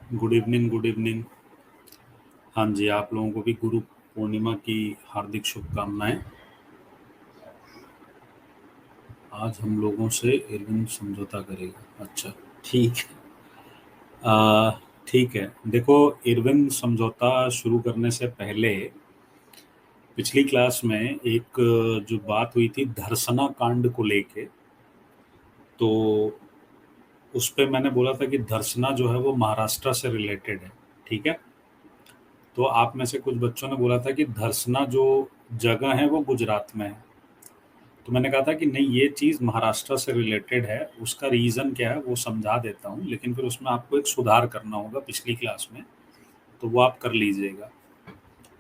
Good evening, good evening. हाँ जी, आप लोगों को भी गुरु पूर्णिमा की हार्दिक शुभकामनाएं। आज हम लोगों से इरविन समझौता करेगा। अच्छा, ठीक है। ठीक है। देखो, इरविन समझौता शुरू करने से पहले पिछली क्लास में एक जो बात हुई थी धर्सना कांड को लेके, तो उस पे मैंने बोला था कि धर्सना जो है वो महाराष्ट्र से रिलेटेड है। ठीक है। तो आप में से कुछ बच्चों ने बोला था कि धर्सना जो जगह है वो गुजरात में है। तो मैंने कहा था कि नहीं, ये चीज़ महाराष्ट्र से रिलेटेड है। उसका रीज़न क्या है वो समझा देता हूँ, लेकिन फिर उसमें आपको एक सुधार करना होगा पिछली क्लास में, तो वो आप कर लीजिएगा।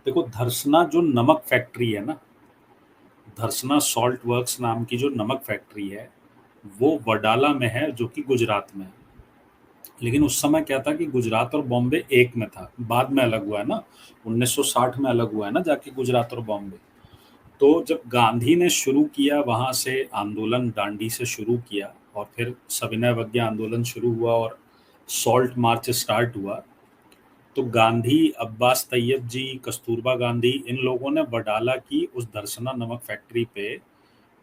देखो, धर्सना जो नमक फैक्ट्री है ना, धर्सना सॉल्ट वर्क्स नाम की जो नमक फैक्ट्री है, वो वडाला में है, जो कि गुजरात में है। लेकिन उस समय क्या था कि गुजरात और बॉम्बे एक में था, बाद में अलग हुआ है ना, 1960 में अलग हुआ है ना जाके गुजरात और बॉम्बे। तो जब गांधी ने शुरू किया वहाँ से आंदोलन, दांडी से शुरू किया, और फिर सविनय अवज्ञा आंदोलन शुरू हुआ और सॉल्ट मार्च स्टार्ट हुआ, तो गांधी, अब्बास तैयब जी, कस्तूरबा गांधी, इन लोगों ने वडाला की उस धर्सना नमक फैक्ट्री पे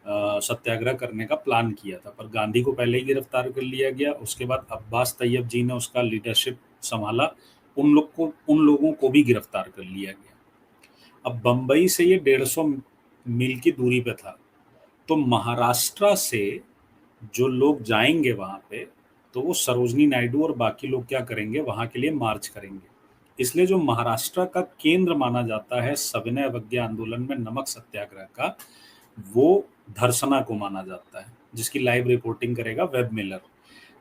सत्याग्रह करने का प्लान किया था, पर गांधी को पहले ही गिरफ्तार कर लिया गया। उसके बाद अब्बास तैयब जी ने उसका लीडरशिप संभाला, उन लोगों को भी गिरफ्तार कर लिया गया। अब बम्बई से ये 150 मील की दूरी पे था, तो महाराष्ट्र से जो लोग जाएंगे वहां पे, तो वो सरोजनी नायडू और बाकी लोग क्या करेंगे, वहां के लिए मार्च करेंगे। इसलिए जो महाराष्ट्र का केंद्र माना जाता है सविनय अवज्ञा आंदोलन में नमक सत्याग्रह का, वो धर्सना को माना जाता है, जिसकी लाइव रिपोर्टिंग करेगा वेब मिलर।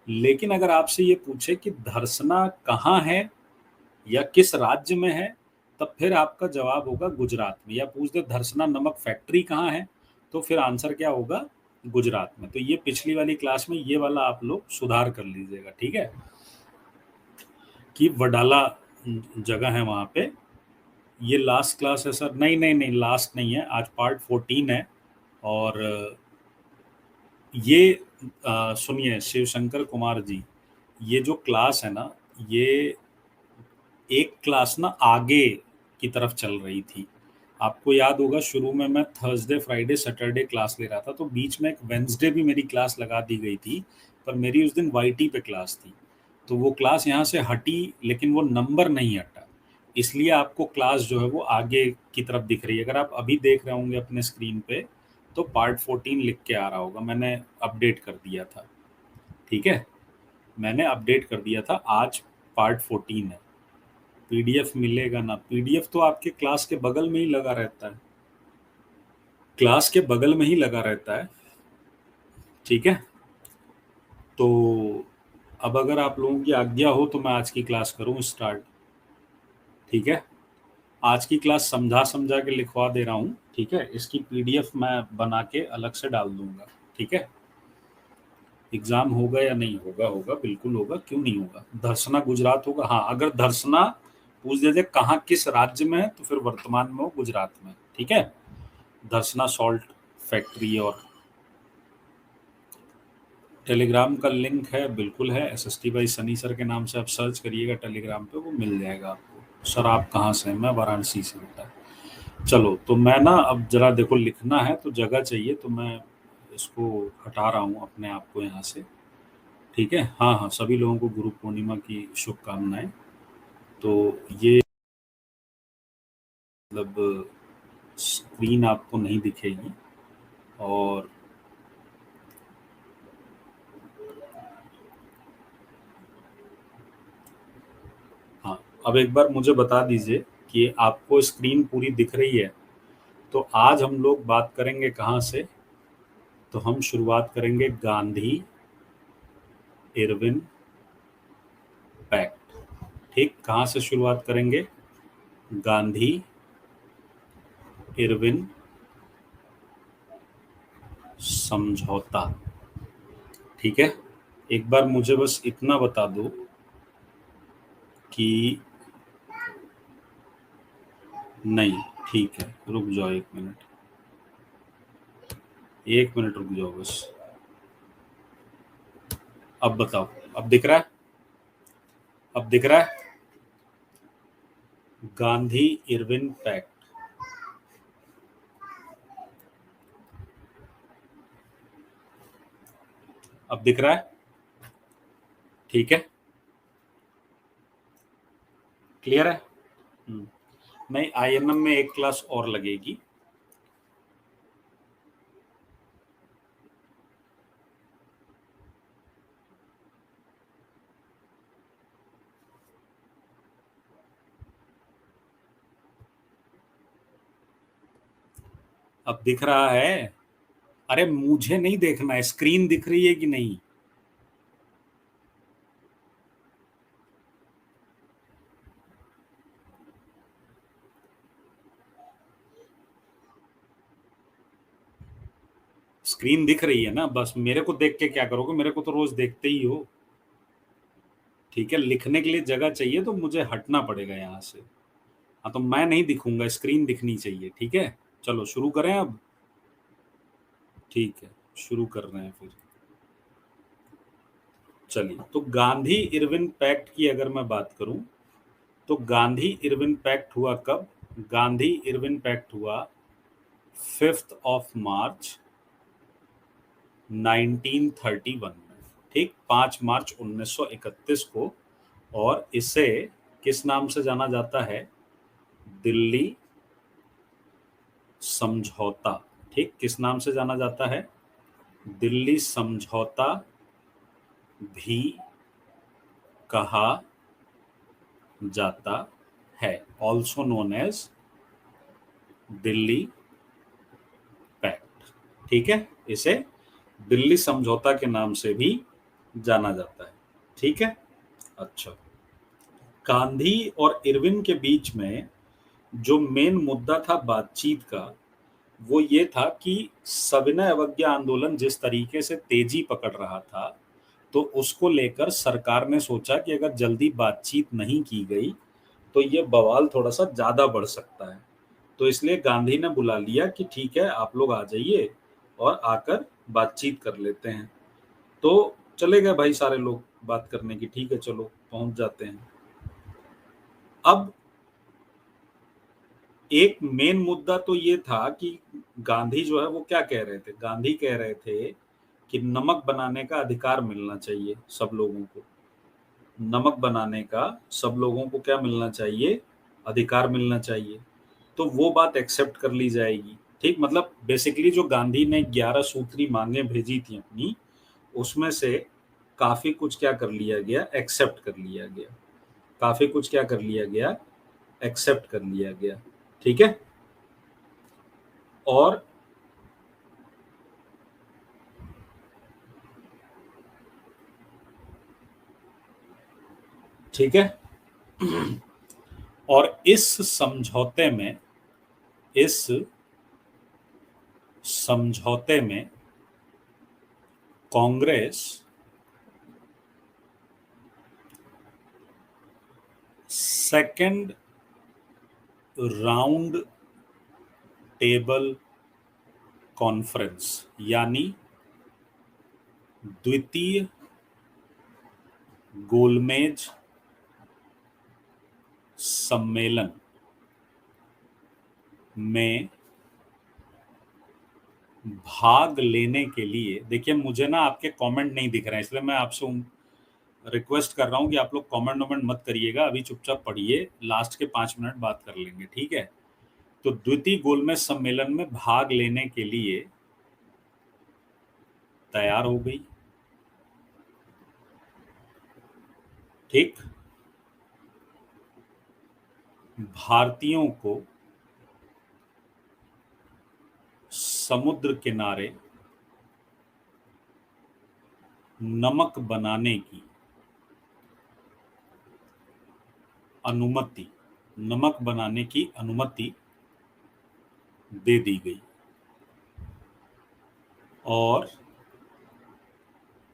लेकिन अगर आपसे ये पूछे कि धर्सना कहाँ है या किस राज्य में है, तब फिर आपका जवाब होगा गुजरात में। या पूछ दे धर्सना नमक फैक्ट्री कहाँ है, तो फिर आंसर क्या होगा, गुजरात में। तो ये पिछली वाली क्लास में ये वाला आप लोग सुधार कर लीजिएगा, ठीक है, कि वडाला जगह है वहाँ पे। ये लास्ट क्लास है सर? नहीं नहीं नहीं, लास्ट नहीं है, आज पार्ट 14 है। और ये सुनिए शिवशंकर कुमार जी, ये जो क्लास है ना, ये एक क्लास ना आगे की तरफ चल रही थी। आपको याद होगा शुरू में मैं थर्सडे, फ्राइडे, सैटरडे क्लास ले रहा था, तो बीच में एक वेंसडे भी मेरी क्लास लगा दी गई थी, पर मेरी उस दिन वाईटी पे क्लास थी। तो वो क्लास यहाँ से हटी, लेकिन वो नंबर नहीं हटा, इसलिए आपको क्लास जो है वो आगे की तरफ दिख रही है। अगर आप अभी देख रहे होंगे अपने स्क्रीन पे, तो पार्ट 14 लिख के आ रहा होगा, मैंने अपडेट कर दिया था। ठीक है, मैंने अपडेट कर दिया था, आज पार्ट 14 है। पीडीएफ मिलेगा ना? पीडीएफ तो आपके क्लास के बगल में ही लगा रहता है, क्लास के बगल में ही लगा रहता है। ठीक है, तो अब अगर आप लोगों की आज्ञा हो तो मैं आज की क्लास करूं स्टार्ट। ठीक है, आज की क्लास समझा समझा के लिखवा दे रहा हूं। ठीक है, इसकी पीडीएफ मैं बना के अलग से डाल दूंगा। ठीक है, एग्जाम होगा या नहीं होगा? होगा, बिल्कुल होगा, क्यों नहीं होगा। धर्सना गुजरात होगा। हाँ, अगर धर्सना पूछ देते कहाँ किस राज्य में है, तो फिर वर्तमान में वो गुजरात में। ठीक है, धर्सना सॉल्ट फैक्ट्री। और टेलीग्राम का लिंक है, बिल्कुल है, एसएसटी बाई सनी सर के नाम से आप सर्च करिएगा टेलीग्राम पे, वो मिल जाएगा आपको। सर आप कहाँ से हैं? मैं वाराणसी से बेटा। चलो, तो मैं ना अब जरा देखो, लिखना है तो जगह चाहिए, तो मैं इसको हटा रहा हूँ अपने आप को यहाँ से। ठीक है, हाँ हाँ, सभी लोगों को गुरु पूर्णिमा की शुभकामनाएं। तो ये मतलब स्क्रीन आपको नहीं दिखेगी। और हाँ, अब एक बार मुझे बता दीजिए कि आपको स्क्रीन पूरी दिख रही है। तो आज हम लोग बात करेंगे कहाँ से? तो हम शुरुआत करेंगे गांधी इरविन पैक्ट। ठीक, कहाँ से शुरुआत करेंगे? गांधी इरविन समझौता। ठीक है, एक बार मुझे बस इतना बता दो कि नहीं, ठीक है, रुक जाओ एक मिनट, एक मिनट रुक जाओ बस। अब बताओ, अब दिख रहा है? अब दिख रहा है? Gandhi Irwin pact. अब दिख रहा है? ठीक है, क्लियर है? नहीं, आईएनएम में एक क्लास और लगेगी। अब दिख रहा है? अरे मुझे नहीं देखना है, स्क्रीन दिख रही है कि नहीं? स्क्रीन दिख रही है ना? बस मेरे को देख के क्या करोगे? मेरे को तो रोज देखते ही हो। ठीक है, लिखने के लिए जगह चाहिए तो मुझे हटना पड़ेगा यहाँ से। हाँ, तो मैं नहीं दिखूंगा, स्क्रीन दिखनी चाहिए। ठीक है, चलो शुरू करें अब। ठीक है, शुरू कर रहे हैं फिर। चलिए, तो गांधी इरविन पैक्ट की अगर मैं बात करूं, तो गांधी इरविन पैक्ट हुआ कब? गांधी इरविन पैक्ट हुआ 5 मार्च 1931 में। ठीक, 5 मार्च 1931 को। और इसे किस नाम से जाना जाता है? दिल्ली समझौता। ठीक, किस नाम से जाना जाता है? दिल्ली समझौता भी कहा जाता है, also known as Delhi pact. ठीक है, इसे दिल्ली समझौता के नाम से भी जाना जाता है। ठीक है, अच्छा। गांधी और इरविन के बीच में जो मेन मुद्दा था बातचीत का, वो ये था कि सविनय अवज्ञा आंदोलन जिस तरीके से तेजी पकड़ रहा था, तो उसको लेकर सरकार ने सोचा कि अगर जल्दी बातचीत नहीं की गई तो ये बवाल थोड़ा सा ज्यादा बढ़ सकता है। तो इसलिए गांधी ने बुला लिया कि ठीक है, आप लोग आ जाइए और आकर बातचीत कर लेते हैं। तो चले गए भाई सारे लोग बात करने की। ठीक है, चलो पहुंच जाते हैं। अब एक मेन मुद्दा तो ये था कि गांधी जो है वो क्या कह रहे थे? गांधी कह रहे थे कि नमक बनाने का अधिकार मिलना चाहिए सब लोगों को। नमक बनाने का सब लोगों को क्या मिलना चाहिए? अधिकार मिलना चाहिए। तो वो बात एक्सेप्ट कर ली जाएगी। ठीक, मतलब बेसिकली जो गांधी ने 11 सूत्री मांगे भेजी थी अपनी, उसमें से काफी कुछ क्या कर लिया गया? एक्सेप्ट कर लिया गया। काफी कुछ क्या कर लिया गया? एक्सेप्ट कर लिया गया। ठीक है, और ठीक है, और इस समझौते में Congress second round table conference, यानी द्वितीय गोलमेज सम्मेलन में भाग लेने के लिए, देखिए मुझे ना आपके कमेंट नहीं दिख रहे हैं, इसलिए मैं आपसे रिक्वेस्ट कर रहा हूं कि आप लोग कमेंट वमेंट मत करिएगा, अभी चुपचाप पढ़िए, लास्ट के 5 मिनट बात कर लेंगे। ठीक है, तो द्वितीय गोलमेज सम्मेलन में भाग लेने के लिए तैयार हो गई। ठीक, भारतीयों को समुद्र किनारे नमक बनाने की अनुमति नमक बनाने की अनुमति दे दी गई और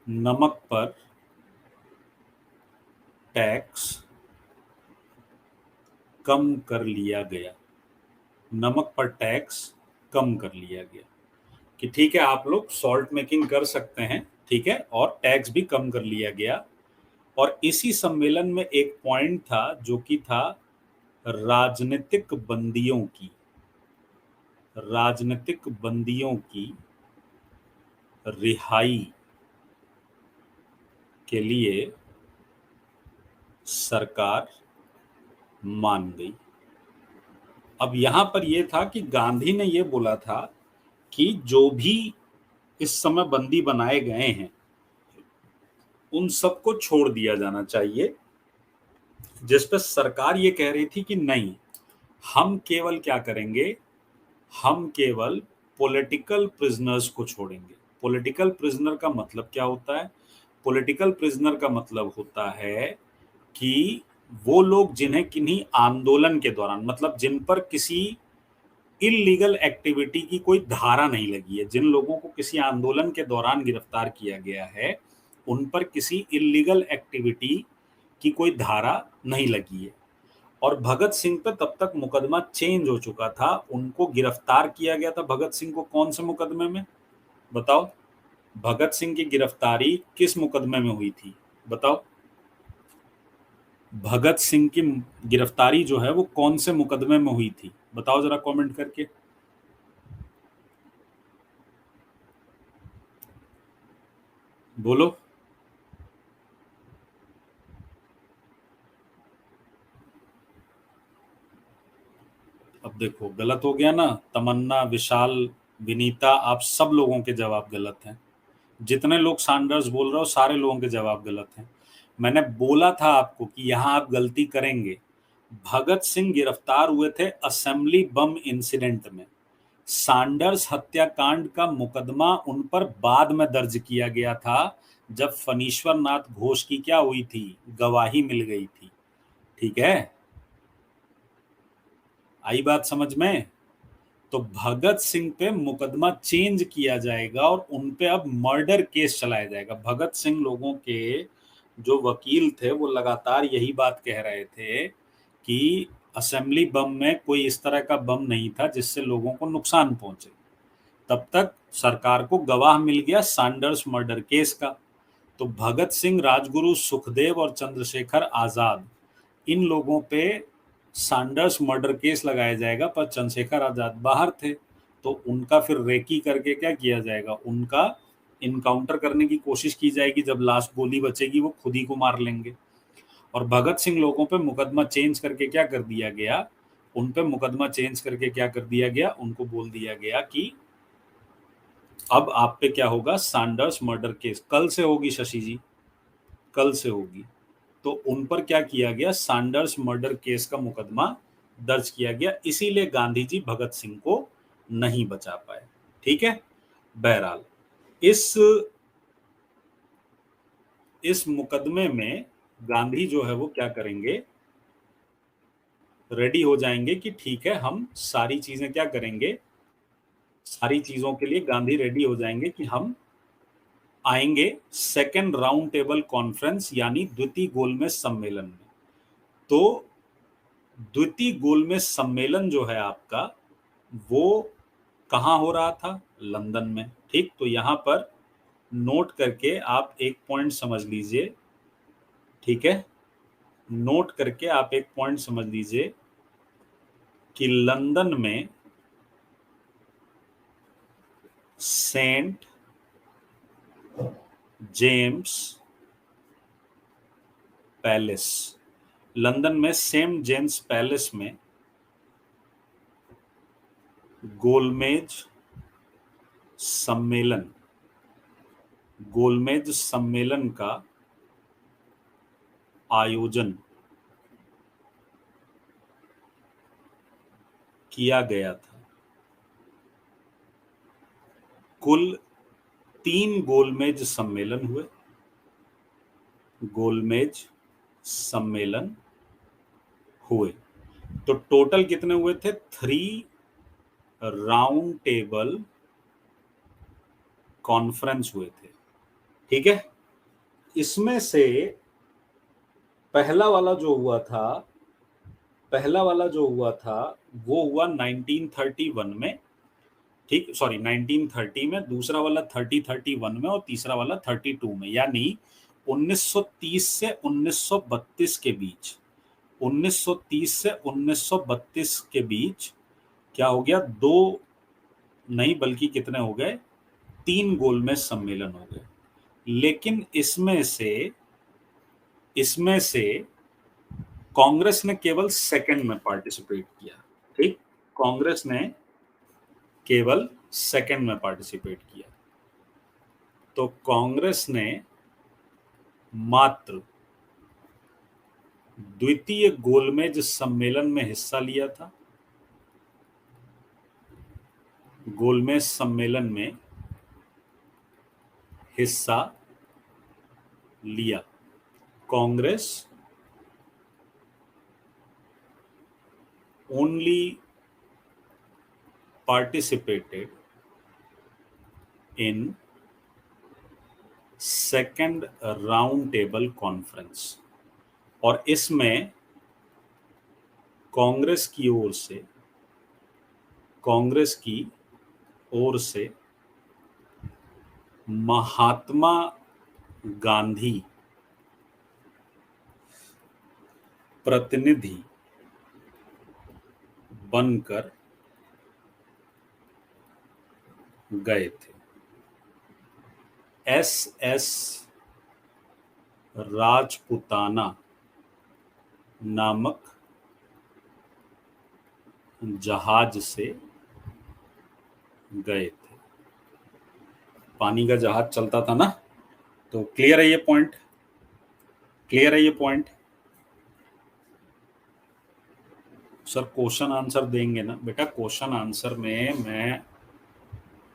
नमक पर टैक्स कम कर लिया गया। नमक पर टैक्स कम कर लिया गया कि ठीक है, आप लोग सॉल्ट मेकिंग कर सकते हैं। ठीक है, और टैक्स भी कम कर लिया गया। और इसी सम्मेलन में एक पॉइंट था जो कि था राजनीतिक बंदियों की रिहाई के लिए सरकार मान गई। अब यहां पर यह था कि गांधी ने यह बोला था कि जो भी इस समय बंदी बनाए गए हैं उन सबको छोड़ दिया जाना चाहिए, जिस पर सरकार ये कह रही थी कि नहीं, हम केवल क्या करेंगे, हम केवल पॉलिटिकल प्रिजनर्स को छोड़ेंगे। पॉलिटिकल प्रिजनर का मतलब क्या होता है? पॉलिटिकल प्रिजनर का मतलब होता है कि वो लोग जिन्हें किन्हीं आंदोलन के दौरान, मतलब जिन पर किसी इलीगल एक्टिविटी की कोई धारा नहीं लगी है, जिन लोगों को किसी आंदोलन के दौरान गिरफ्तार किया गया है, उन पर किसी इलीगल एक्टिविटी की कोई धारा नहीं लगी है। और भगत सिंह पे तब तक मुकदमा चेंज हो चुका था, उनको गिरफ्तार किया गया था भगत सिंह को कौन से मुकदमे में? बताओ, भगत सिंह की गिरफ्तारी किस मुकदमे में हुई थी? बताओ, भगत सिंह की गिरफ्तारी जो है वो कौन से मुकदमे में हुई थी? बताओ जरा कमेंट करके। बोलो। अब देखो गलत हो गया ना, तमन्ना, विशाल, विनीता, आप सब लोगों के जवाब गलत हैं। जितने लोग सैंडर्स बोल रहे हो सारे लोगों के जवाब गलत हैं। मैंने बोला था आपको कि यहां आप गलती करेंगे। भगत सिंह गिरफ्तार हुए थे असेंबली बम इंसिडेंट में। सैंडर्स हत्याकांड का मुकदमा उन पर बाद में दर्ज किया गया था, जब फणीश्वर नाथ घोष की क्या हुई थी, गवाही मिल गई थी। ठीक है, आई बात समझ में? तो भगत सिंह पे मुकदमा चेंज किया जाएगा और उन पे अब मर्डर केस चलाया जाएगा। भगत सिंह लोगों के जो वकील थे वो लगातार यही बात कह रहे थे कि असेंबली बम में कोई इस तरह का बम नहीं था जिससे लोगों को नुकसान पहुंचे। तब तक सरकार को गवाह मिल गया सैंडर्स मर्डर केस का। तो भगत सिंह, राजगुरु, सुखदेव और चंद्रशेखर आजाद, इन लोगों पे सैंडर्स मर्डर केस लगाया जाएगा, पर चंद्रशेखर आजाद बाहर थे तो उनका फिर रेकी करके क्या किया जाएगा, उनका इनकाउंटर करने की कोशिश की जाएगी। जब लास्ट गोली बचेगी वो खुद ही को मार लेंगे। और भगत सिंह लोगों पे मुकदमा चेंज करके क्या कर दिया गया, उन पे मुकदमा चेंज करके क्या कर दिया गया, उनको बोल दिया गया कि अब आप पे क्या होगा, सैंडर्स मर्डर केस कल से होगी शशि जी, कल से होगी। तो उन पर क्या किया गया, सैंडर्स मर्डर केस का मुकदमा दर्ज किया गया। इसीलिए गांधी जी भगत सिंह को नहीं बचा पाए। ठीक है, बहरहाल इस मुकदमे में गांधी जो है वो क्या करेंगे, रेडी हो जाएंगे कि ठीक है हम सारी चीजें क्या करेंगे, सारी चीजों के लिए गांधी रेडी हो जाएंगे कि हम आएंगे सेकेंड राउंड टेबल कॉन्फ्रेंस यानी द्वितीय गोलमेज सम्मेलन में। तो द्वितीय गोलमेज सम्मेलन जो है आपका वो कहाँ हो रहा था, लंदन में। ठीक, तो यहां पर नोट करके आप एक पॉइंट समझ लीजिए। ठीक है, नोट करके आप एक पॉइंट समझ लीजिए कि लंदन में सेंट जेम्स पैलेस, लंदन में सेंट जेम्स पैलेस में गोलमेज सम्मेलन का आयोजन किया गया था। कुल 3 गोलमेज सम्मेलन हुए, गोलमेज सम्मेलन हुए। तो टोटल कितने हुए थे, 3 राउंड टेबल कॉन्फ्रेंस हुए थे। ठीक है, इसमें से पहला वाला जो हुआ था वो हुआ 1931 में। ठीक, सॉरी 1930 में, दूसरा वाला 31 में और तीसरा वाला 32 में। यानी 1930 से 1932 के बीच, 1930 से 1932 के बीच क्या हो गया, दो नहीं बल्कि कितने हो गए, 3 गोलमेज सम्मेलन हो गए। लेकिन इसमें से कांग्रेस ने केवल सेकंड में पार्टिसिपेट किया। ठीक, कांग्रेस ने केवल सेकंड में पार्टिसिपेट किया। तो कांग्रेस ने मात्र द्वितीय गोलमेज सम्मेलन में हिस्सा लिया था। गोलमेज सम्मेलन में हिस्सा लिया। Congress only participated in second round table conference, और इसमें कांग्रेस की ओर से महात्मा गांधी प्रतिनिधि बनकर गए थे। SS राजपुताना नामक जहाज से गए थे। पानी का जहाज चलता था ना। तो क्लियर है ये पॉइंट? क्लियर है ये पॉइंट? सर क्वेश्चन आंसर देंगे ना बेटा? क्वेश्चन आंसर में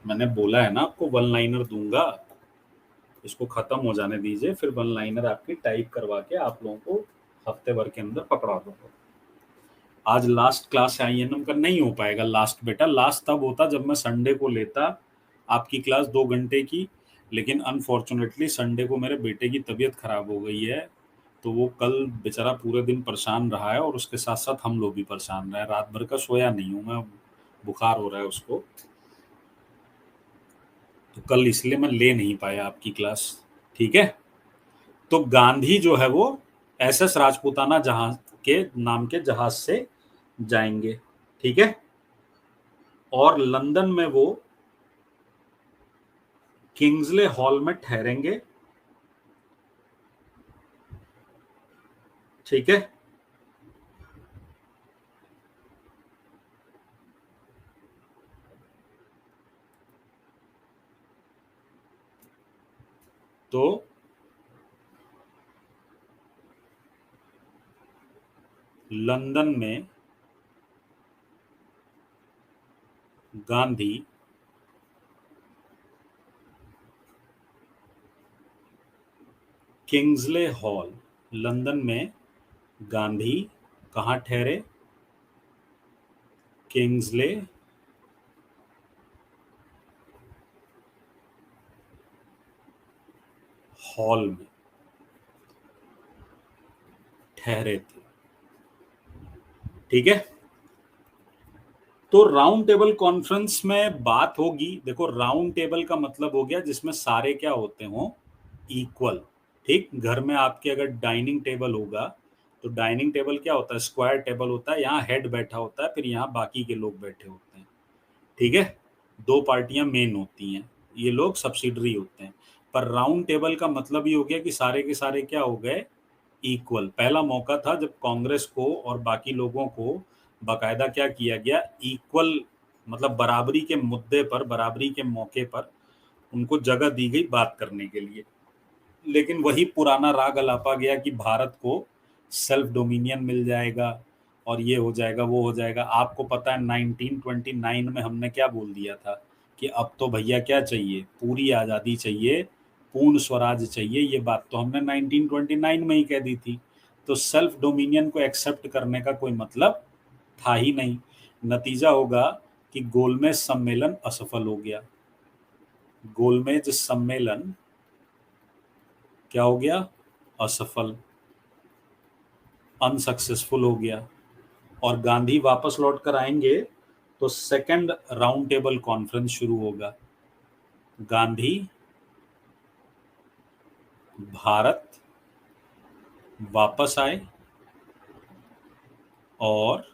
मैंने बोला है ना आपको वन लाइनर दूंगा, इसको खत्म हो जाने दीजिए, फिर वन लाइनर आपकी टाइप करवा के आप लोगों को हफ्ते भर के अंदर पकड़ा दूंगा। आज लास्ट क्लास INM का नहीं हो पाएगा लास्ट बेटा। लास्ट तब होता जब मैं संडे को लेता आपकी क्लास 2 घंटे की, लेकिन अनफॉर्चुनेटली संडे को मेरे बेटे की तबीयत खराब हो गई है, तो वो कल बेचारा पूरे दिन परेशान रहा है, और उसके साथ साथ हम लोग भी परेशान रहे। रात भर का सोया नहीं हूं मैं, बुखार हो रहा है उसको, तो कल इसलिए मैं ले नहीं पाया आपकी क्लास। ठीक है, तो गांधी जो है वो SS राजपूताना जहाज के नाम के जहाज से जाएंगे। ठीक है, और लंदन में वो किंग्सले हॉल में ठहरेंगे। ठीक है, तो लंदन में गांधी किंग्सले हॉल, लंदन में गांधी कहाँ ठहरे? किंग्सले हॉल में ठहरे थे। ठीक है, तो राउंड टेबल कॉन्फ्रेंस में बात होगी। देखो राउंड टेबल का मतलब हो गया जिसमें सारे क्या होते हो, इक्वल। ठीक, घर में आपके अगर डाइनिंग टेबल होगा तो डाइनिंग टेबल क्या होता है, स्क्वायर टेबल होता है, यहाँ हेड बैठा होता है, फिर यहाँ बाकी के लोग बैठे होते हैं। ठीक है, 2 पार्टियां मेन होती हैं, ये लोग सब्सिडरी होते हैं। पर राउंड टेबल का मतलब ये हो गया कि सारे के सारे क्या हो गए, इक्वल। पहला मौका था जब कांग्रेस को और बाकी लोगों को बाकायदा क्या किया गया, इक्वल मतलब बराबरी के मुद्दे पर, बराबरी के मौके पर उनको जगह दी गई बात करने के लिए। लेकिन वही पुराना राग अलापा गया कि भारत को सेल्फ डोमिनियन मिल जाएगा और ये हो जाएगा वो हो जाएगा। आपको पता है 1929 में हमने क्या बोल दिया था कि अब तो भैया क्या चाहिए, पूरी आज़ादी चाहिए, पूर्ण स्वराज चाहिए। ये बात तो हमने 1929 में ही कह दी थी। तो सेल्फ डोमिनियन को एक्सेप्ट करने का कोई मतलब था ही नहीं। नतीजा होगा कि गोलमेज सम्मेलन असफल हो गया। गोलमेज सम्मेलन क्या हो गया, असफल, अनसक्सेसफुल हो गया। और गांधी वापस लौट कर आएंगे तो सेकंड राउंड टेबल कॉन्फ्रेंस शुरू होगा। गांधी भारत वापस आए और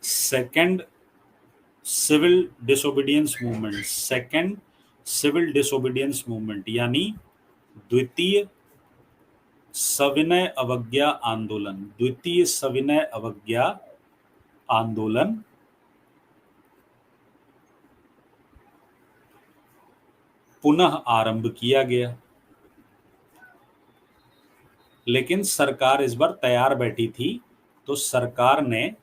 second civil disobedience movement, second civil disobedience movement यानी द्वितीय सविनय अवज्ञा आंदोलन, द्वितीय सविनय अवज्ञा आंदोलन पुनः आरंभ किया गया। लेकिन सरकार इस बार तैयार बैठी थी, तो सरकार ने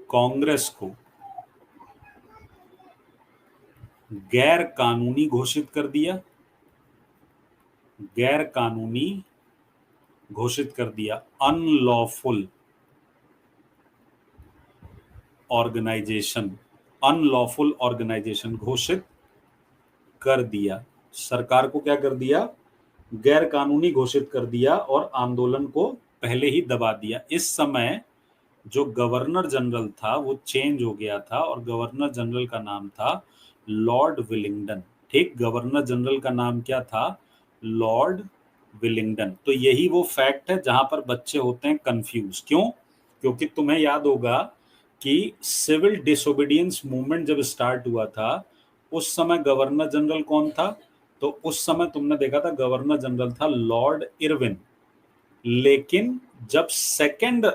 कांग्रेस को गैर कानूनी घोषित कर दिया, गैर कानूनी घोषित कर दिया, अनलॉफुल ऑर्गेनाइजेशन, अनलॉफुल ऑर्गेनाइजेशन घोषित कर दिया। सरकार को क्या कर दिया, गैर कानूनी घोषित कर दिया और आंदोलन को पहले ही दबा दिया। इस समय जो गवर्नर जनरल था वो चेंज हो गया था और गवर्नर जनरल का नाम था लॉर्ड विलिंगडन। ठीक, गवर्नर जनरल का नाम क्या था, लॉर्ड विलिंगडन। तो यही वो फैक्ट है जहां पर बच्चे होते हैं कंफ्यूज। क्यों? क्योंकि तुम्हें याद होगा कि सिविल डिसोबीडियंस मूवमेंट जब स्टार्ट हुआ था उस समय गवर्नर जनरल कौन था, तो उस समय तुमने देखा था गवर्नर जनरल था लॉर्ड इरविन। लेकिन जब सेकेंड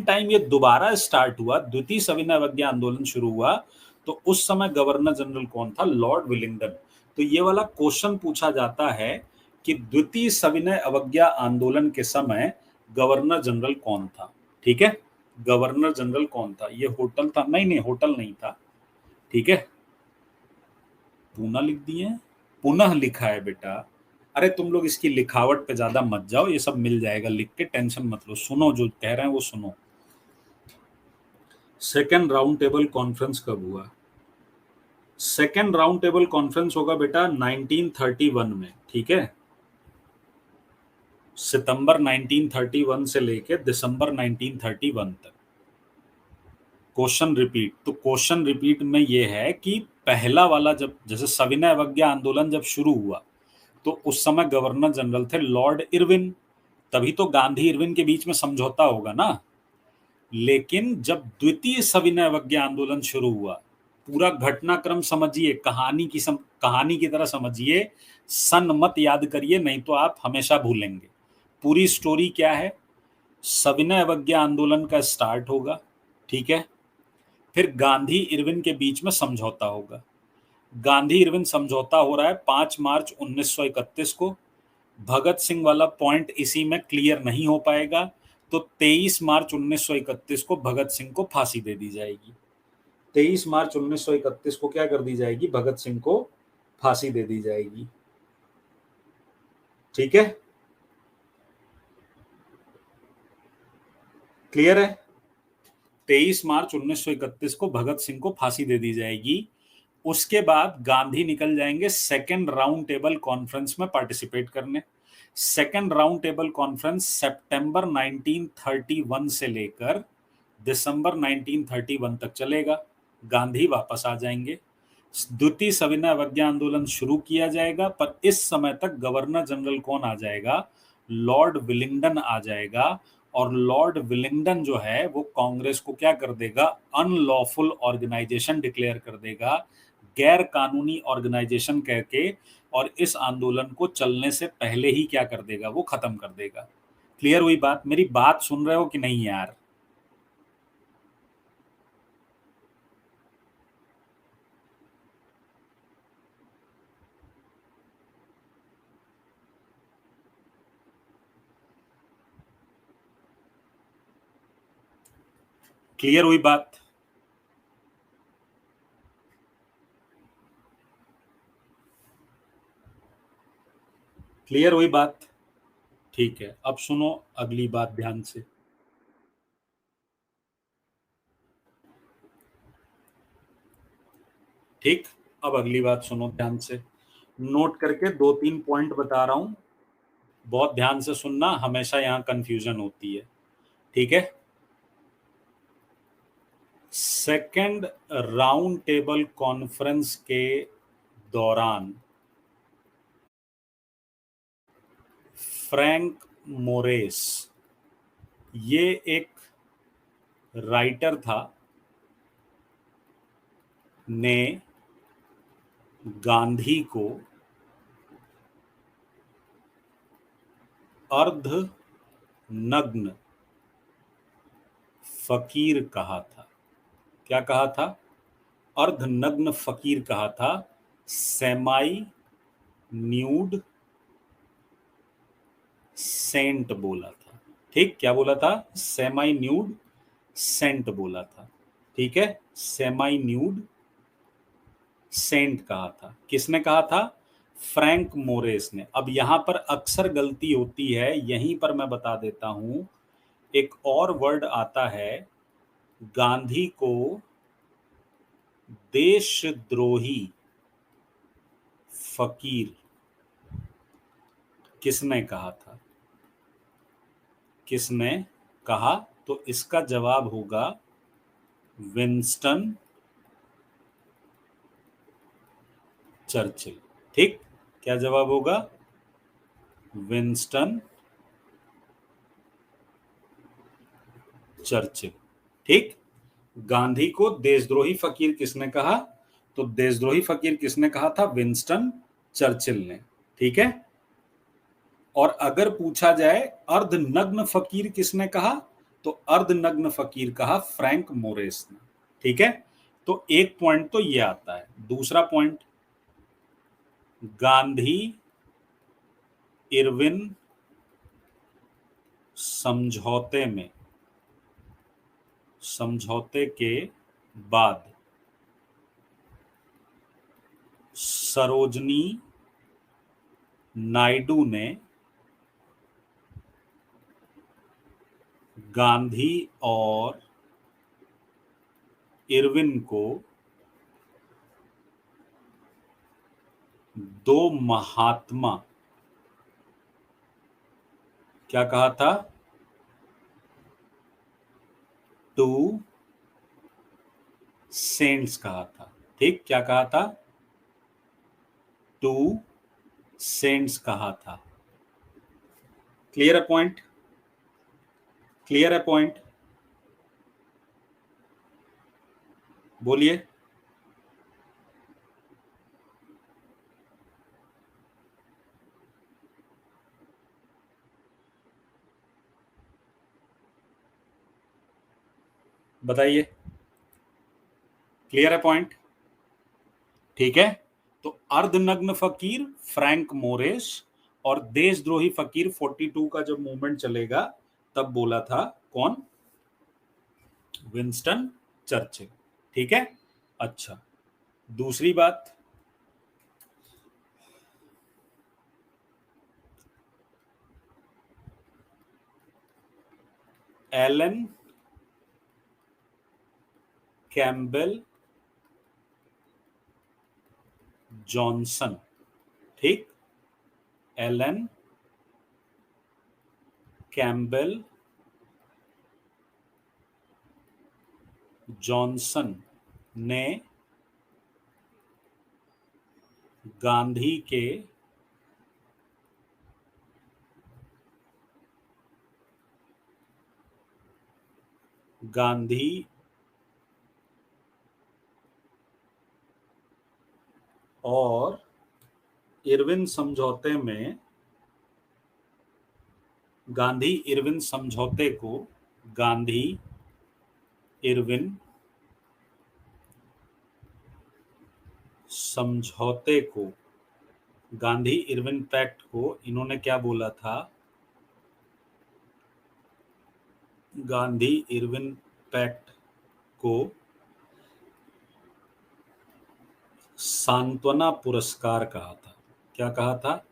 टाइम ये दोबारा स्टार्ट हुआ, द्वितीय सविनय अवज्ञा आंदोलन शुरू हुआ, तो उस समय गवर्नर जनरल कौन था, लॉर्ड विलिंगडन। तो ये वाला क्वेश्चन पूछा जाता है कि द्वितीय सविनय अवज्ञा आंदोलन के समय गवर्नर जनरल कौन था। ठीक है, गवर्नर जनरल कौन था, ये होटल था, नहीं होटल नहीं था। ठीक है, पुनः लिख दिए, पुनः लिखा है बेटा। अरे तुम लोग इसकी लिखावट पे ज्यादा मत जाओ, ये सब मिल जाएगा लिख के, टेंशन मत लो, सुनो जो कह रहे हैं वो सुनो। सेकेंड राउंड टेबल कॉन्फ्रेंस कब हुआ? सेकेंड राउंड टेबल कॉन्फ्रेंस होगा बेटा 1931 में। ठीक है, सितंबर 1931 से लेकर दिसंबर 1931 तक। क्वेश्चन रिपीट, तो क्वेश्चन रिपीट में ये है कि पहला वाला जब जैसे सविनय अवज्ञा आंदोलन जब शुरू हुआ तो उस समय गवर्नर जनरल थे लॉर्ड इरविन, तभी तो गांधी इरविन के बीच में समझौता होगा ना। लेकिन जब द्वितीय सविनय अवज्ञा आंदोलन शुरू हुआ, पूरा घटनाक्रम समझिए, कहानी की तरह समझिए, सन मत याद करिए नहीं तो आप हमेशा भूलेंगे। पूरी स्टोरी क्या है, सविनय अवज्ञा आंदोलन का स्टार्ट होगा, ठीक है, फिर गांधी इरविन के बीच में समझौता होगा। गांधी इरविन समझौता हो रहा है 5 मार्च 1931 को। भगत सिंह वाला पॉइंट इसी में क्लियर नहीं हो पाएगा, तो 23 मार्च 1931 को भगत सिंह को फांसी दे दी जाएगी। 23 मार्च 1931 को क्या कर दी जाएगी, भगत सिंह को फांसी दे दी जाएगी। ठीक है, क्लियर है? 23 मार्च 1931 को भगत सिंह को फांसी दे दी जाएगी। उसके बाद गांधी निकल जाएंगे सेकेंड राउंड टेबल कॉन्फ्रेंस में पार्टिसिपेट करने। सेकेंड राउंड टेबल कॉन्फ्रेंस सितंबर 1931 से लेकर दिसंबर 1931 तक चलेगा। गांधी वापस आ जाएंगे, द्वितीय सविनय अवज्ञा आंदोलन शुरू किया जाएगा, पर इस समय तक गवर्नर जनरल कौन आ जाएगा, लॉर्ड विलिंगडन आ जाएगा। और लॉर्ड विलिंगडन जो है वो कांग्रेस को क्या कर देगा, अनलॉफुल ऑर्गेनाइजेशन डिक्लेयर कर देगा, गैर कानूनी ऑर्गेनाइजेशन कह के, और इस आंदोलन को चलने से पहले ही क्या कर देगा, वो खत्म कर देगा। क्लियर हुई बात? मेरी बात सुन रहे हो कि नहीं यार? क्लियर हुई बात? क्लियर हुई बात? ठीक है, अब सुनो अगली बात ध्यान से। ठीक, अब अगली बात सुनो ध्यान से, नोट करके 2-3 पॉइंट बता रहा हूं, बहुत ध्यान से सुनना, हमेशा यहां कंफ्यूजन होती है। ठीक है, सेकेंड राउंड टेबल कॉन्फ्रेंस के दौरान फ्रैंक मोरेस, ये एक राइटर था, ने गांधी को अर्ध नग्न फकीर कहा था। क्या कहा था? अर्धनग्न फकीर कहा था, सेमाई न्यूड सेंट बोला था। ठीक, क्या बोला था? सेमाई न्यूड सेंट बोला था। ठीक है, सेमाई न्यूड सेंट कहा था। किसने कहा था? फ्रैंक मोरेस ने। अब यहां पर अक्सर गलती होती है, यहीं पर मैं बता देता हूं, एक और वर्ड आता है, गांधी को देशद्रोही फकीर किसने कहा था? किसने कहा? तो इसका जवाब होगा विंस्टन चर्चिल। ठीक, क्या जवाब होगा? Winston Churchill. ठीक, गांधी को देशद्रोही फकीर किसने कहा? तो देशद्रोही फकीर किसने कहा था? विंस्टन चर्चिल ने। ठीक है, और अगर पूछा जाए अर्धनग्न फकीर किसने कहा, तो अर्धनग्न फकीर कहा फ्रैंक मोरेस ने। ठीक है, तो एक पॉइंट तो ये आता है। दूसरा पॉइंट, गांधी इरविन समझौते के बाद सरोजनी नायडू ने गांधी और इरविन को दो महात्मा, क्या कहा था? टू सेंट्स कहा था। ठीक, क्या कहा था? टू सेंट्स कहा था। क्लियर है पॉइंट? क्लियर है पॉइंट? बोलिए। बताइए, क्लियर है पॉइंट? ठीक है, तो अर्धनग्न फकीर फ्रैंक मोरेस और देशद्रोही फकीर 42 का जब मूवमेंट चलेगा तब बोला था कौन? Winston Churchill. ठीक है, अच्छा, दूसरी बात, एलन कैम्पबेल जॉनसन। ठीक, एलन कैम्पबेल जॉनसन ने गांधी के गांधी और इरविन समझौते में, गांधी इरविन समझौते को, गांधी इरविन समझौते को, गांधी इरविन पैक्ट को इन्होंने क्या बोला था? गांधी इरविन पैक्ट को सांत्वना पुरस्कार कहा था। क्या कहा था?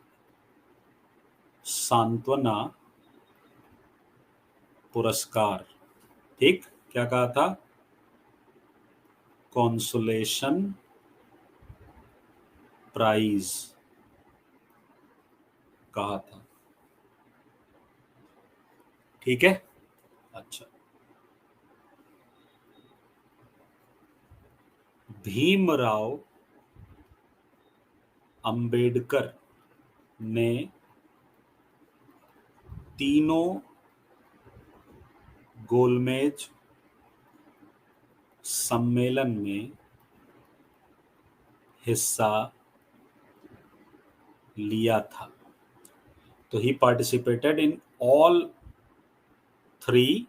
सांत्वना पुरस्कार। ठीक, क्या कहा था? कॉन्सोलेशन प्राइज कहा था। ठीक है, अच्छा, भीमराव अंबेडकर ने तीनों गोलमेज सम्मेलन में हिस्सा लिया था। तो he participated in all 3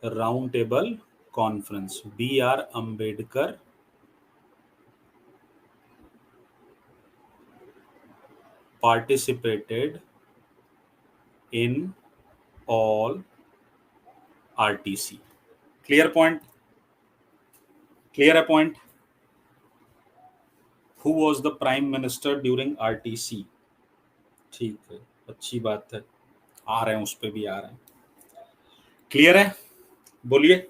round table conference. B.R. Ambedkar participated in all RTC. Clear point? Clear a point? Who was the prime minister during RTC? ठीक है, अच्छी बात है, आ रहे हैं, उस पे भी आ रहे हैं। क्लियर है? बोलिए।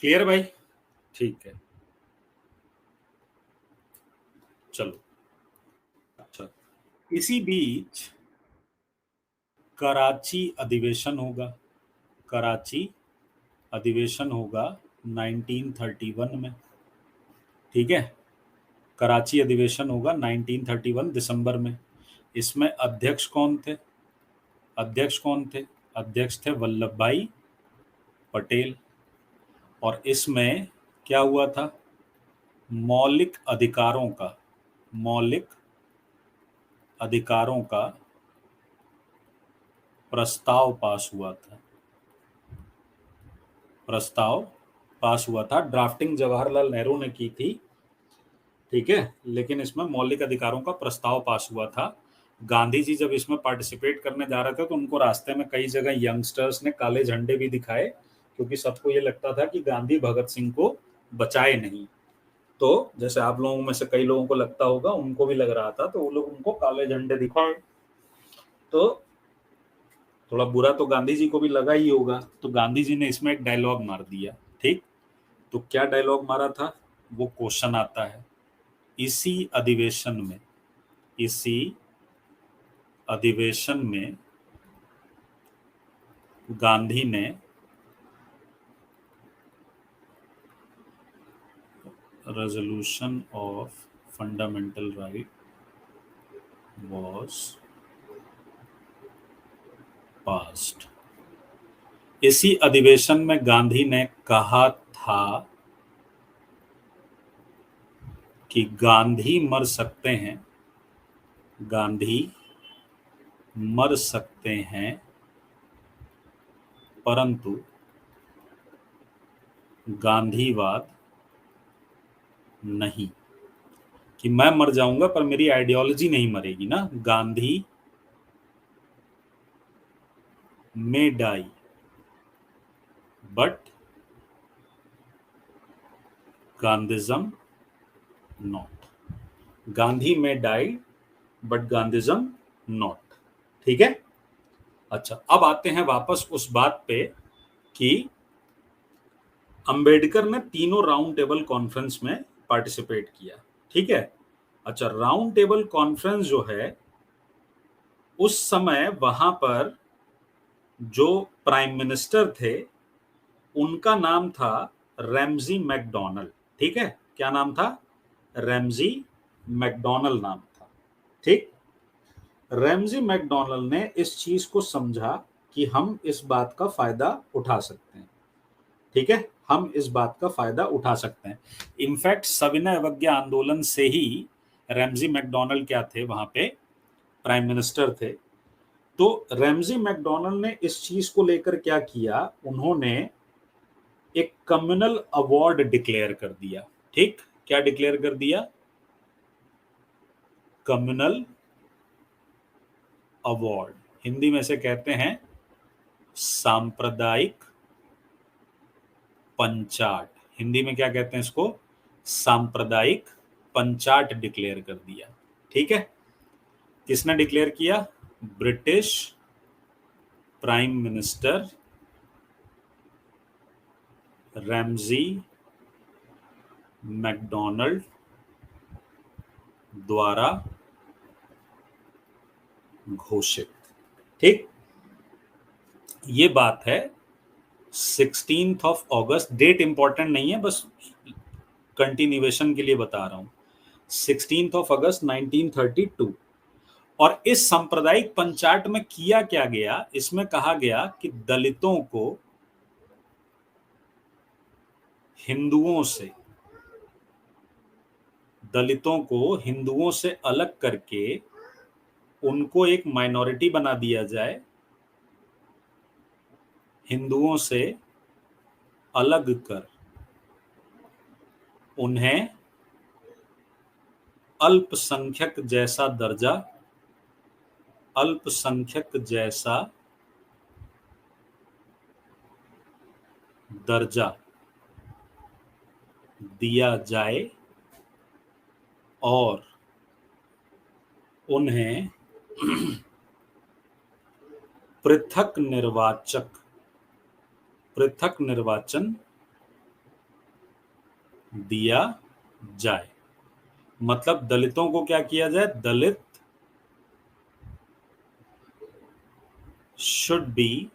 क्लियर भाई? ठीक है, चलो। अच्छा, इसी बीच कराची अधिवेशन होगा। कराची अधिवेशन होगा 1931 में। ठीक है, कराची अधिवेशन होगा 1931 दिसंबर में। इसमें अध्यक्ष कौन थे? अध्यक्ष कौन थे? अध्यक्ष थे वल्लभ भाई पटेल। और इसमें क्या हुआ था? मौलिक अधिकारों का, मौलिक अधिकारों का प्रस्ताव पास हुआ था। प्रस्ताव पास हुआ था। ड्राफ्टिंग जवाहरलाल नेहरू ने की थी, ठीक है, लेकिन इसमें मौलिक अधिकारों का प्रस्ताव पास हुआ था। गांधी जी जब इसमें पार्टिसिपेट करने जा रहे थे तो उनको रास्ते में कई जगह यंगस्टर्स ने काले झंडे भी दिखाए, क्योंकि सबको ये लगता था कि गांधी भगत सिंह को बचाए नहीं। तो जैसे आप लोगों में से कई लोगों को लगता होगा, उनको भी लग रहा था, तो वो लोग उनको काले झंडे दिखाए। तो थोड़ा बुरा तो गांधी जी को भी लगा ही होगा। तो गांधी जी ने इसमें एक डायलॉग मार दिया। ठीक, तो क्या डायलॉग मारा था, वो क्वेश्चन आता है। इसी अधिवेशन में, इसी अधिवेशन में गांधी ने resolution of fundamental right was passed. इसी अधिवेशन में गांधी ने कहा था कि गांधी मर सकते हैं, गांधी मर सकते हैं, परंतु गांधीवाद नहीं। कि मैं मर जाऊंगा पर मेरी आइडियोलॉजी नहीं मरेगी ना। Gandhi may die but Gandhism not. Gandhi may die but Gandhism not. ठीक है। अच्छा, अब आते हैं वापस उस बात पे कि अंबेडकर ने तीनों राउंड टेबल कॉन्फ्रेंस में पार्टिसिपेट किया। ठीक है। अच्छा, राउंड टेबल कॉन्फ्रेंस जो है, उस समय वहां पर जो प्राइम मिनिस्टर थे उनका नाम था रैमजी मैकडॉनल्ड। ठीक है, क्या नाम था? रैमजी मैकडॉनल्ड नाम था। ठीक, रैमजी मैकडॉनल्ड ने इस चीज को समझा कि हम इस बात का फायदा उठा सकते हैं। ठीक है, हम इस बात का फायदा उठा सकते हैं। इनफैक्ट सविनय अवज्ञा आंदोलन से ही रैमजी मैकडॉनल्ड क्या थे, वहां पे प्राइम मिनिस्टर थे। तो रैमजी मैकडॉनल्ड ने इस चीज को लेकर क्या किया, उन्होंने एक कम्युनल अवार्ड डिक्लेयर कर दिया। ठीक, क्या डिक्लेयर कर दिया? Communal award. हिंदी में से कहते हैं सांप्रदायिक पंचाट। हिंदी में क्या कहते हैं इसको? सांप्रदायिक पंचाट डिक्लेयर कर दिया। ठीक है, किसने डिक्लेयर किया? British prime minister Ramsay MacDonald द्वारा घोषित। ठीक, ये बात है 16 अगस्त। डेट इंपॉर्टेंट नहीं है, बस कंटिन्यूएशन के लिए बता रहा हूं। 16 अगस्त 1932। और इस सांप्रदायिक पंचाट में किया क्या गया, इसमें कहा गया कि दलितों को हिंदुओं से अलग करके उनको एक माइनॉरिटी बना दिया जाए, हिंदुओं से अलग कर उन्हें अल्पसंख्यक जैसा दर्जा दिया जाए और उन्हें पृथक निर्वाचन दिया जाए। मतलब दलितों को क्या किया जाए, Dalit should be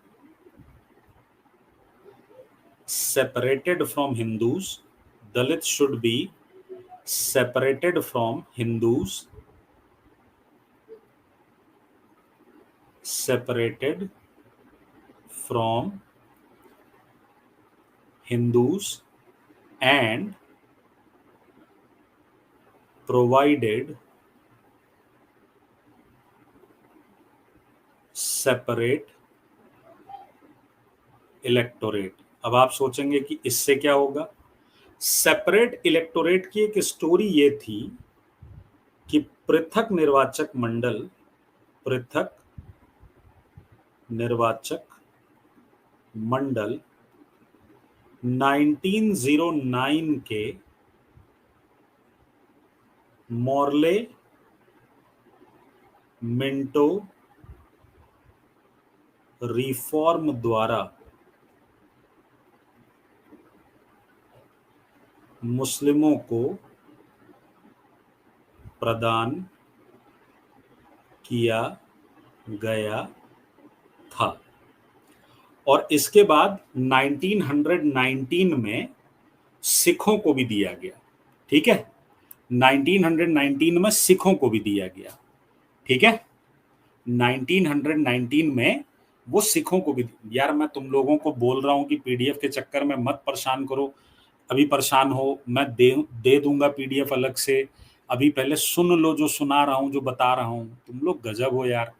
separated from Hindus. Dalits should be separated from Hindus. And provided separate electorate. अब आप सोचेंगे कि इससे क्या होगा। सेपरेट इलेक्टोरेट की एक स्टोरी ये थी कि पृथक निर्वाचक मंडल 1909 के मॉर्ले मिंटो रिफॉर्म द्वारा मुस्लिमों को प्रदान किया गया था। और इसके बाद 1919 में सिखों को भी दिया गया। ठीक है, 1919 में सिखों को भी दिया गया। ठीक है, 1919 में वो सिखों को भी। यार मैं तुम लोगों को बोल रहा हूं कि पीडीएफ के चक्कर में मत परेशान करो। अभी परेशान हो, मैं दे दूंगा पीडीएफ अलग से। अभी पहले सुन लो जो सुना रहा हूं, जो बता रहा हूं। तुम लोग गजब हो यार।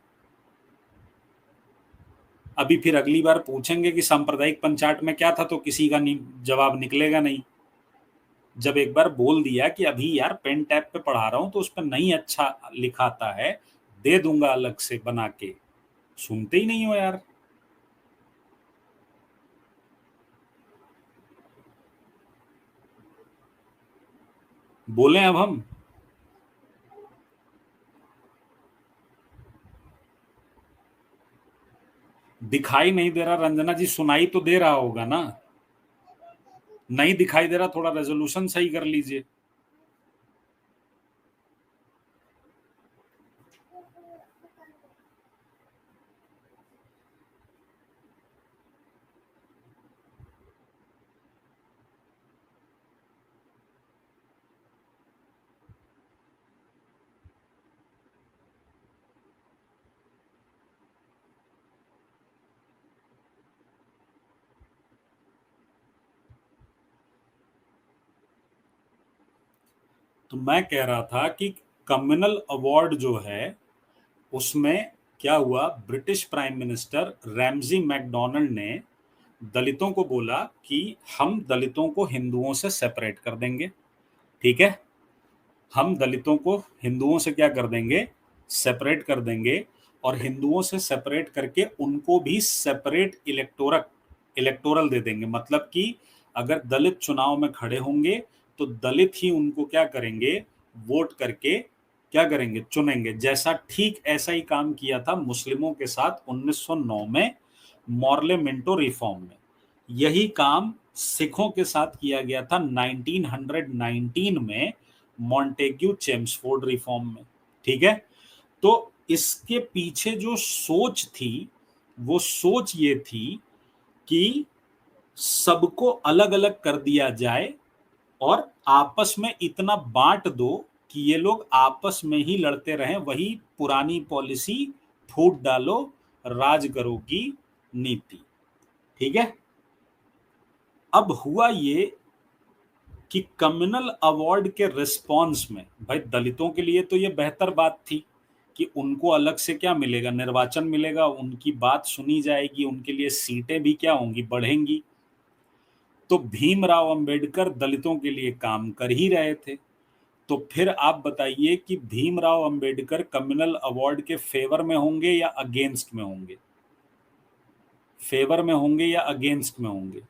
अभी फिर अगली बार पूछेंगे कि सांप्रदायिक पंचाट में क्या था, तो किसी का जवाब निकलेगा नहीं। जब एक बार बोल दिया कि अभी यार पेन टैब पे पढ़ा रहा हूं तो उस पर नहीं अच्छा लिखाता है, दे दूंगा अलग से बना के, सुनते ही नहीं हो यार। बोले अब हम। दिखाई नहीं दे रहा रंजना जी, सुनाई तो दे रहा होगा ना। नहीं दिखाई दे रहा, थोड़ा रेजोल्यूशन सही कर लीजिए। तो मैं कह रहा था कि कम्युनल अवार्ड जो है उसमें क्या हुआ, British prime minister Ramsay MacDonald ने दलितों को बोला कि हम दलितों को हिंदुओं से सेपरेट कर देंगे। ठीक है, हम दलितों को हिंदुओं से क्या कर देंगे, सेपरेट कर देंगे। और हिंदुओं से सेपरेट करके उनको भी सेपरेट इलेक्टोरल दे देंगे। मतलब कि अगर दलित चुनाव में खड़े होंगे तो दलित ही उनको क्या करेंगे, वोट करके क्या करेंगे, चुनेंगे। जैसा ठीक ऐसा ही काम किया था मुस्लिमों के साथ 1909 में मॉर्ले मिंटो रिफॉर्म में। यही काम सिखों के साथ किया गया था 1919 में मॉन्टेग्यू चेम्सफोर्ड रिफॉर्म में। ठीक है, तो इसके पीछे जो सोच थी वो सोच ये थी कि सबको अलग अलग कर दिया जाए और आपस में इतना बांट दो कि ये लोग आपस में ही लड़ते रहें, वही पुरानी पॉलिसी, फूट डालो राज करो की नीति। ठीक है, अब हुआ ये कि कम्युनल अवार्ड के रिस्पॉन्स में, भाई दलितों के लिए तो ये बेहतर बात थी कि उनको अलग से क्या मिलेगा, निर्वाचन मिलेगा, उनकी बात सुनी जाएगी, उनके लिए सीटें भी क्या होंगी, बढ़ेंगी। तो भीमराव अंबेडकर दलितों के लिए काम कर ही रहे थे। तो फिर आप बताइए कि भीमराव अंबेडकर कम्युनल अवार्ड के फेवर में होंगे या अगेंस्ट में होंगे? फेवर में होंगे या अगेंस्ट में होंगे?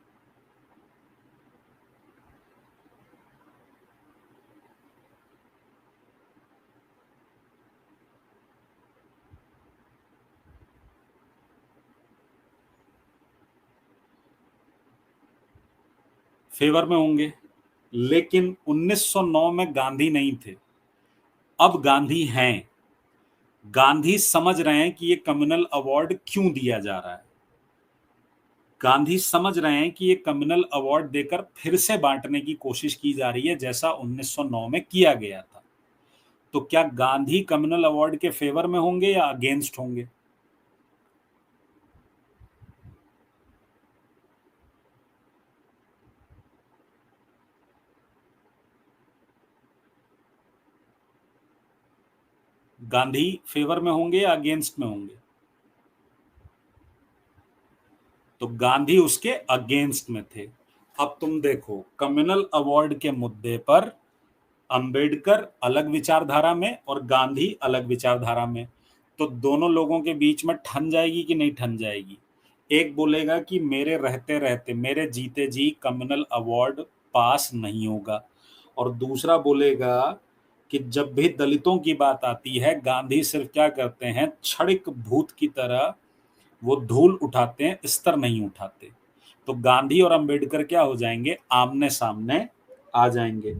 फेवर में होंगे। लेकिन 1909 में गांधी नहीं थे, अब गांधी हैं। गांधी समझ रहे हैं कि ये कम्युनल अवार्ड क्यों दिया जा रहा है। गांधी समझ रहे हैं कि ये कम्युनल अवार्ड देकर फिर से बांटने की कोशिश की जा रही है, जैसा 1909 में किया गया था। तो क्या गांधी कम्युनल अवार्ड के फेवर में होंगे या अगेंस्ट होंगे? गांधी फेवर में होंगे या अगेंस्ट में होंगे? तो गांधी उसके अगेंस्ट में थे। अब तुम देखो, कम्युनल अवार्ड के मुद्दे पर अंबेडकर अलग विचारधारा में और गांधी अलग विचारधारा में, तो दोनों लोगों के बीच में ठन जाएगी कि नहीं ठन जाएगी? एक बोलेगा कि मेरे रहते रहते, मेरे जीते जी कम्युनल अवार्ड पास नहीं होगा, और दूसरा बोलेगा कि जब भी दलितों की बात आती है गांधी सिर्फ क्या करते हैं, क्षणिक भूत की तरह वो धूल उठाते हैं, स्तर नहीं उठाते। तो गांधी और अंबेडकर क्या हो जाएंगे, आमने सामने आ जाएंगे।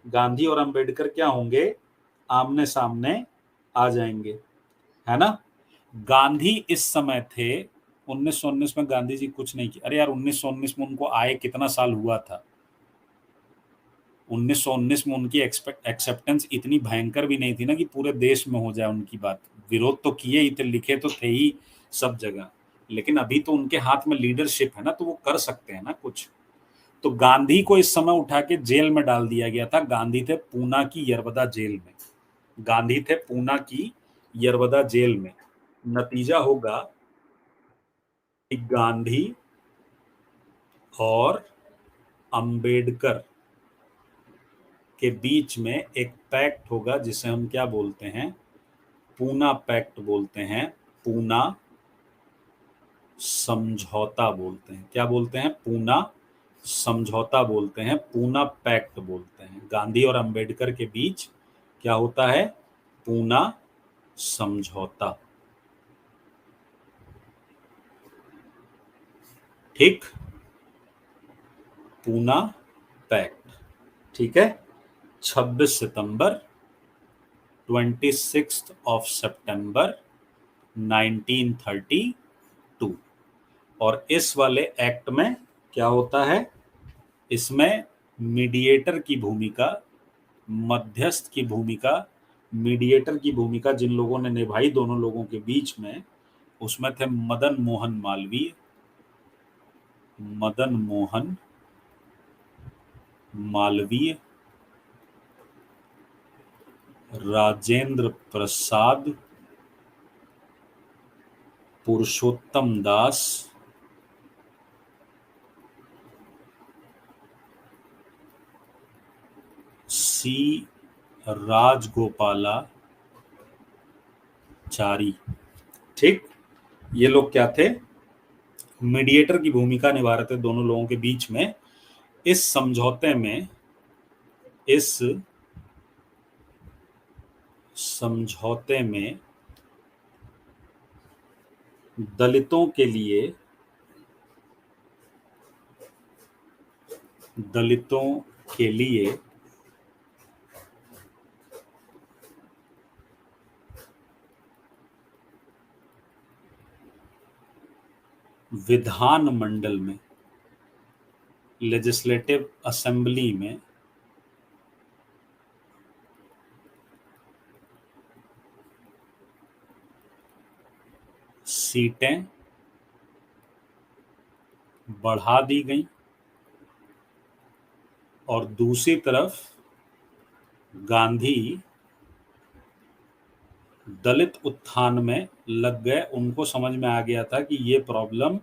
गांधी और अंबेडकर क्या होंगे, आमने सामने आ जाएंगे, है ना। गांधी इस समय थे 1919 में, गांधी जी कुछ नहीं किया। अरे यार 1919 में उनको आए कितना साल हुआ था? 1919 में उनकी एक्सेप्टेंस इतनी भयंकर भी नहीं थी ना कि पूरे देश में हो जाए उनकी बात। विरोध तो किए ही थे, लिखे तो थे ही सब जगह, लेकिन अभी तो उनके हाथ में लीडरशिप है ना, तो वो कर सकते हैं ना कुछ। तो गांधी को इस समय उठा के जेल में डाल दिया गया था। गांधी थे पूना की यरवदा जेल में। गांधी थे पूना की यरवदा जेल में। नतीजा होगा कि गांधी और अंबेडकर के बीच में एक पैक्ट होगा, जिसे हम क्या बोलते हैं, पूना पैक्ट बोलते हैं, पूना समझौता बोलते हैं। क्या बोलते हैं? पूना समझौता बोलते हैं, पूना पैक्ट बोलते हैं। गांधी और अंबेडकर के बीच क्या होता है? पूना समझौता। ठीक, पूना पैक्ट। ठीक है, 26 सितंबर, 26 ऑफ सितंबर 1932। और इस वाले एक्ट में क्या होता है, इसमें मीडिएटर की भूमिका, मध्यस्थ की भूमिका, मीडिएटर की भूमिका जिन लोगों ने निभाई दोनों लोगों के बीच में, उसमें थे मदन मोहन मालवीय, मदन मोहन मालवीय, राजेंद्र प्रसाद, पुरुषोत्तम दास, सी राजगोपालाचारी। ठीक, ये लोग क्या थे, मीडिएटर की भूमिका निभा रहे थे दोनों लोगों के बीच में। इस समझौते में, इस समझौते में दलितों के लिए दलितों के लिए विधानमंडल में, लेजिस्लेटिव असेंबली में सीटें बढ़ा दी गई और दूसरी तरफ गांधी दलित उत्थान में लग गए। उनको समझ में आ गया था कि ये प्रॉब्लम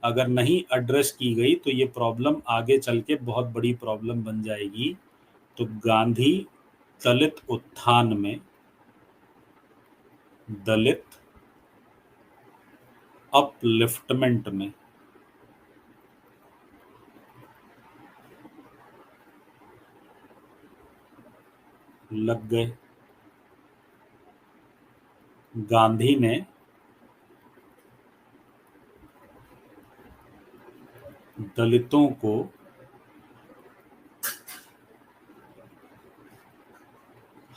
अगर नहीं एड्रेस की गई तो ये प्रॉब्लम आगे चल के बहुत बड़ी प्रॉब्लम बन जाएगी। तो गांधी दलित उत्थान में, दलित अपलिफ्टमेंट में लग गए। गांधी ने दलितों को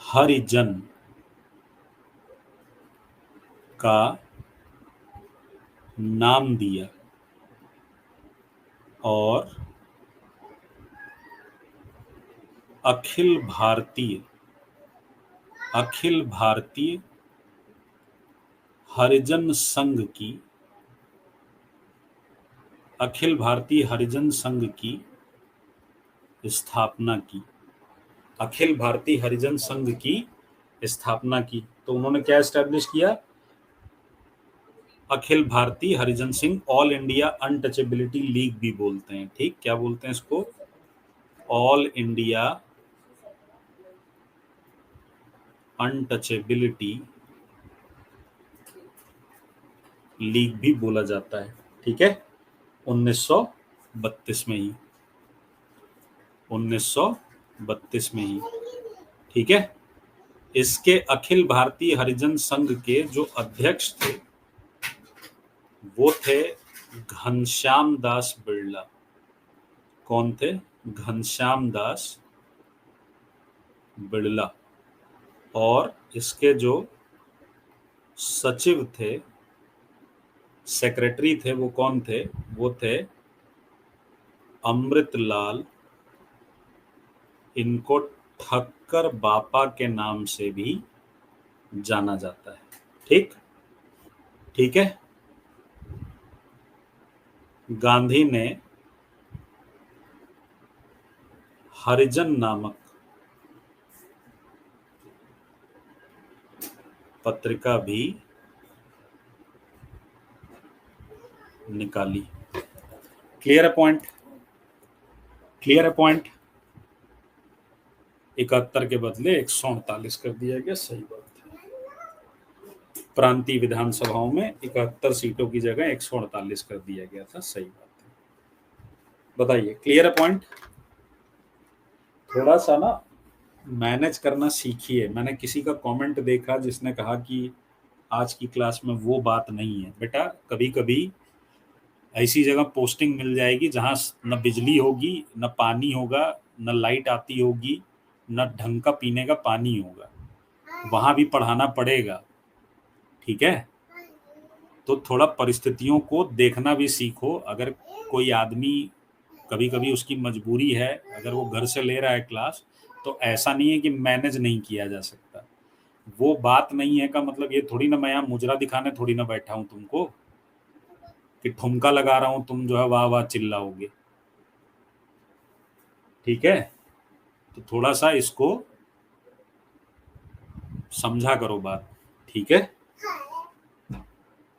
हरिजन का नाम दिया और अखिल भारतीय हरिजन संघ की अखिल भारतीय हरिजन संघ की स्थापना की। अखिल भारतीय हरिजन संघ की स्थापना की। तो उन्होंने क्या एस्टैब्लिश किया? Akhil Bharatiya Harijan Sangh, all India untouchability league भी बोलते हैं। ठीक, क्या बोलते हैं इसको? ऑल इंडिया अनटचेबिलिटी लीग भी बोला जाता है। ठीक है, 1932 में ही, 1932 में ही। ठीक है, इसके अखिल भारतीय हरिजन संघ के जो अध्यक्ष थे वो थे घनश्याम दास बिरला। कौन थे? घनश्याम दास बिरला। और इसके जो सचिव थे, सेक्रेटरी थे, वो कौन थे? वो थे अमृतलाल। इनको ठक्कर बापा के नाम से भी जाना जाता है। ठीक, ठीक है। गांधी ने हरिजन नामक पत्रिका भी निकाली। क्लियर है पॉइंट? क्लियर है पॉइंट? 71 के बदले 148 कर दिया गया, सही बात है। प्रांतीय विधानसभाओं में 71 सीटों की जगह 148 कर दिया गया था, सही बात है। बताइए, क्लियर है पॉइंट? थोड़ा सा ना मैनेज करना सीखिए। मैंने किसी का कमेंट देखा जिसने कहा कि आज की क्लास में वो बात नहीं है। बेटा, कभी कभी ऐसी जगह पोस्टिंग मिल जाएगी जहां न बिजली होगी, न पानी होगा, न लाइट आती होगी, न ढंग का पीने का पानी होगा, वहां भी पढ़ाना पड़ेगा। ठीक है, तो थोड़ा परिस्थितियों को देखना भी सीखो। अगर कोई आदमी, कभी कभी उसकी मजबूरी है, अगर वो घर से ले रहा है क्लास, तो ऐसा नहीं है कि मैनेज नहीं किया जा सकता। वो बात नहीं है का मतलब ये थोड़ी ना मैं यहाँ मुजरा दिखाने थोड़ी ना बैठा हूं तुमको कि ठुमका लगा रहा हूं, तुम जो है वाह वाह चिल्लाओगे। ठीक है, तो थोड़ा सा इसको समझा करो बात। ठीक है,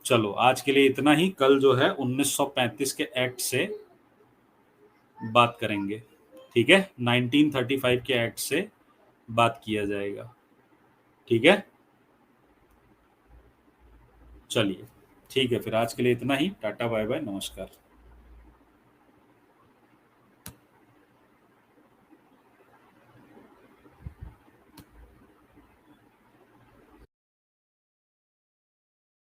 चलो आज के लिए इतना ही। कल जो है 1935 के एक्ट से बात करेंगे। ठीक है, 1935 के एक्ट से बात किया जाएगा। ठीक है, चलिए ठीक है, फिर आज के लिए इतना ही। टाटा, बाय बाय, नमस्कार।